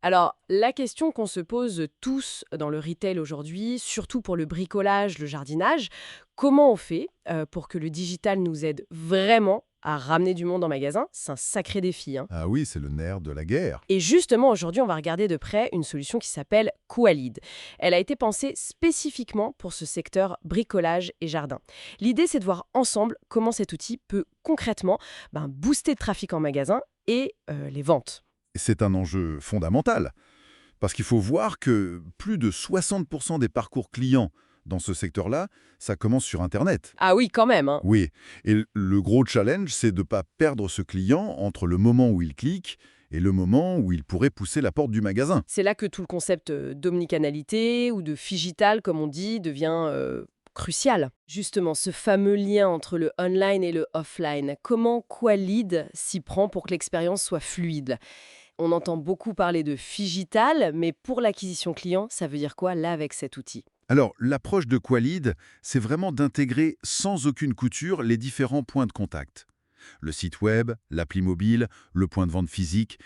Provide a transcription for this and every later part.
Alors, la question qu'on se pose tous dans le retail aujourd'hui, surtout pour le bricolage, le jardinage, comment on fait pour que le digital nous aide vraiment à ramener du monde en magasin? C'est un sacré défi, hein. Ah oui, c'est le nerf de la guerre. Et justement, aujourd'hui, on va regarder de près une solution qui s'appelle Qualid. Elle a été pensée spécifiquement pour ce secteur bricolage et jardin. L'idée, c'est de voir ensemble comment cet outil peut concrètement booster le trafic en magasin et les ventes. C'est un enjeu fondamental, parce qu'il faut voir que plus de 60% des parcours clients dans ce secteur-là, ça commence sur Internet. Ah oui, quand même, hein. Oui, et le gros challenge, c'est de ne pas perdre ce client entre le moment où il clique et le moment où il pourrait pousser la porte du magasin. C'est là que tout le concept d'omnicanalité ou de figital, comme on dit, devient crucial. Justement, ce fameux lien entre le online et le offline, comment Qualid s'y prend pour que l'expérience soit fluide? On entend beaucoup parler de figital, mais pour l'acquisition client, ça veut dire quoi là avec cet outil? Alors, l'approche de Qualid, c'est vraiment d'intégrer sans aucune couture les différents points de contact. Le site web, l'appli mobile, le point de vente physique,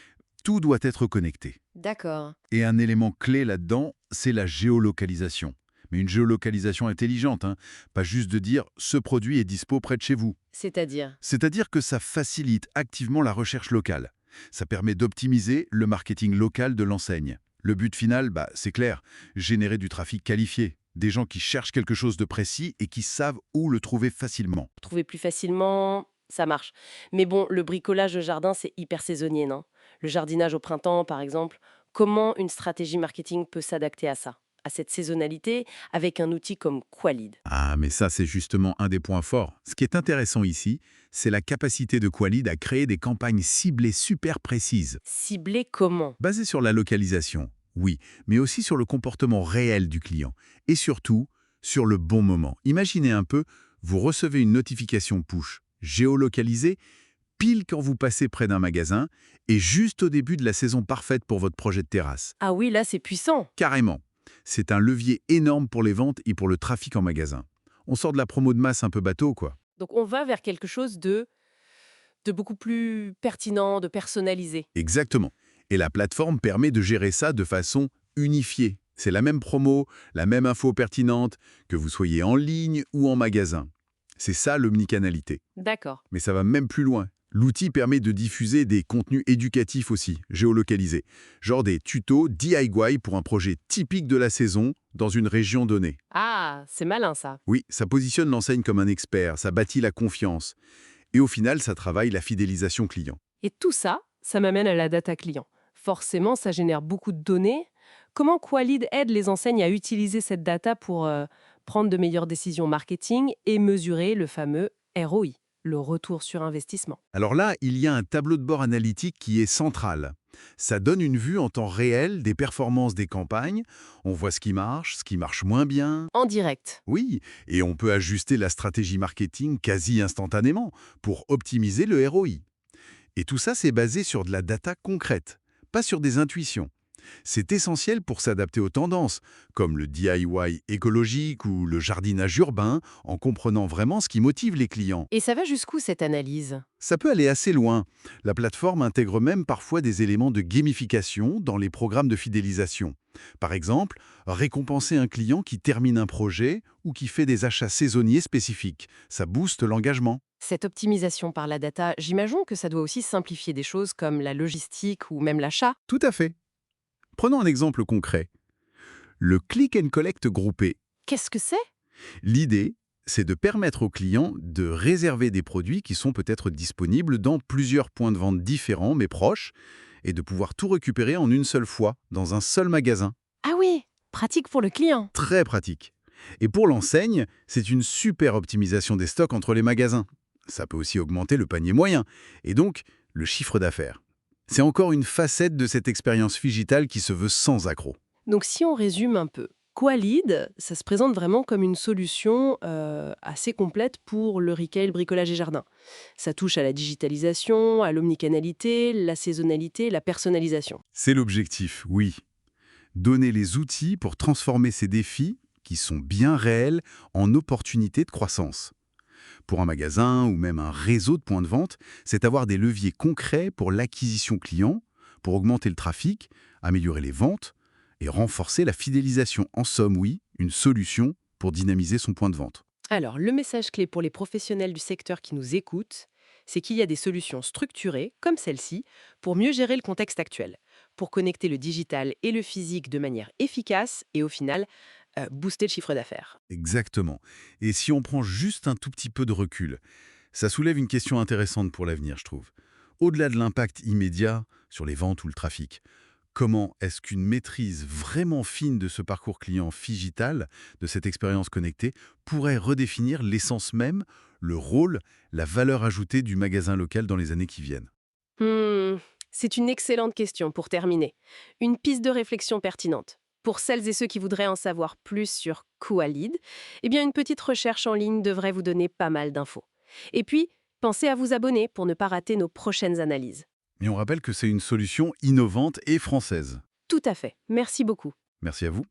tout doit être connecté. D'accord. Et un élément clé là-dedans, c'est la géolocalisation. Mais une géolocalisation intelligente, hein, pas juste de dire «ce produit est dispo près de chez vous». C'est-à-dire? C'est-à-dire que ça facilite activement la recherche locale. Ça permet d'optimiser le marketing local de l'enseigne. Le but final, c'est clair, générer du trafic qualifié. Des gens qui cherchent quelque chose de précis et qui savent où le trouver facilement. Trouver plus facilement, ça marche. Mais bon, le bricolage de jardin, c'est hyper saisonnier, non? Le jardinage au printemps, par exemple. Comment une stratégie marketing peut s'adapter à ça, à cette saisonnalité, avec un outil comme Qualid? Ah, mais ça, c'est justement un des points forts. Ce qui est intéressant ici, c'est la capacité de Qualid à créer des campagnes ciblées super précises, Cibler comment? basées sur la localisation, oui, mais aussi sur le comportement réel du client, et surtout, sur le bon moment. Imaginez un peu, vous recevez une notification push géolocalisée, pile quand vous passez près d'un magasin, et juste au début de la saison parfaite pour votre projet de terrasse. Ah oui, là, c'est puissant. Carrément. C'est un levier énorme pour les ventes et pour le trafic en magasin. On sort de la promo de masse un peu bateau, quoi. Donc on va vers quelque chose de beaucoup plus pertinent, de personnalisé. Exactement. Et la plateforme permet de gérer ça de façon unifiée. C'est la même promo, la même info pertinente, que vous soyez en ligne ou en magasin. C'est ça l'omnicanalité. D'accord. Mais ça va même plus loin. L'outil permet de diffuser des contenus éducatifs aussi, géolocalisés, genre des tutos DIY pour un projet typique de la saison dans une région donnée. Ah, c'est malin ça. Oui, ça positionne l'enseigne comme un expert, ça bâtit la confiance. Et au final, ça travaille la fidélisation client. Et tout ça, ça m'amène à la data client. Forcément, ça génère beaucoup de données. Comment Qualid aide les enseignes à utiliser cette data pour prendre de meilleures décisions marketing et mesurer le fameux ROI, le retour sur investissement? Alors là, il y a un tableau de bord analytique qui est central. Ça donne une vue en temps réel des performances des campagnes, on voit ce qui marche moins bien. En direct. Oui, et on peut ajuster la stratégie marketing quasi instantanément pour optimiser le ROI. Et tout ça, c'est basé sur de la data concrète, pas sur des intuitions. C'est essentiel pour s'adapter aux tendances, comme le DIY écologique ou le jardinage urbain, en comprenant vraiment ce qui motive les clients. Et ça va jusqu'où cette analyse? Ça peut aller assez loin. La plateforme intègre même parfois des éléments de gamification dans les programmes de fidélisation. Par exemple, récompenser un client qui termine un projet ou qui fait des achats saisonniers spécifiques. Ça booste l'engagement. Cette optimisation par la data, j'imagine que ça doit aussi simplifier des choses comme la logistique ou même l'achat. Tout à fait. Prenons un exemple concret. Le click and collect groupé. Qu'est-ce que c'est? L'idée, c'est de permettre aux clients de réserver des produits qui sont peut-être disponibles dans plusieurs points de vente différents mais proches et de pouvoir tout récupérer en une seule fois, dans un seul magasin. Ah oui, pratique pour le client. Très pratique. Et pour l'enseigne, c'est une super optimisation des stocks entre les magasins. Ça peut aussi augmenter le panier moyen et donc le chiffre d'affaires. C'est encore une facette de cette expérience digitale qui se veut sans accroc. Donc si on résume un peu, Qualid, ça se présente vraiment comme une solution assez complète pour le retail, bricolage et jardin. Ça touche à la digitalisation, à l'omnicanalité, la saisonnalité, la personnalisation. C'est l'objectif, oui. Donner les outils pour transformer ces défis, qui sont bien réels, en opportunités de croissance. Pour un magasin ou même un réseau de points de vente, c'est avoir des leviers concrets pour l'acquisition client, pour augmenter le trafic, améliorer les ventes et renforcer la fidélisation. En somme, oui, une solution pour dynamiser son point de vente. Alors, le message clé pour les professionnels du secteur qui nous écoutent, c'est qu'il y a des solutions structurées, comme celle-ci, pour mieux gérer le contexte actuel, pour connecter le digital et le physique de manière efficace et au final, booster le chiffre d'affaires. Exactement. Et si on prend juste un tout petit peu de recul, ça soulève une question intéressante pour l'avenir, je trouve. Au-delà de l'impact immédiat sur les ventes ou le trafic, comment est-ce qu'une maîtrise vraiment fine de ce parcours client digital, de cette expérience connectée, pourrait redéfinir l'essence même, le rôle, la valeur ajoutée du magasin local dans les années qui viennent? Hmm, c'est une excellente question pour terminer. Une piste de réflexion pertinente. Pour celles et ceux qui voudraient en savoir plus sur Qualid, eh bien une petite recherche en ligne devrait vous donner pas mal d'infos. Et puis, pensez à vous abonner pour ne pas rater nos prochaines analyses. Et on rappelle que c'est une solution innovante et française. Tout à fait. Merci beaucoup. Merci à vous.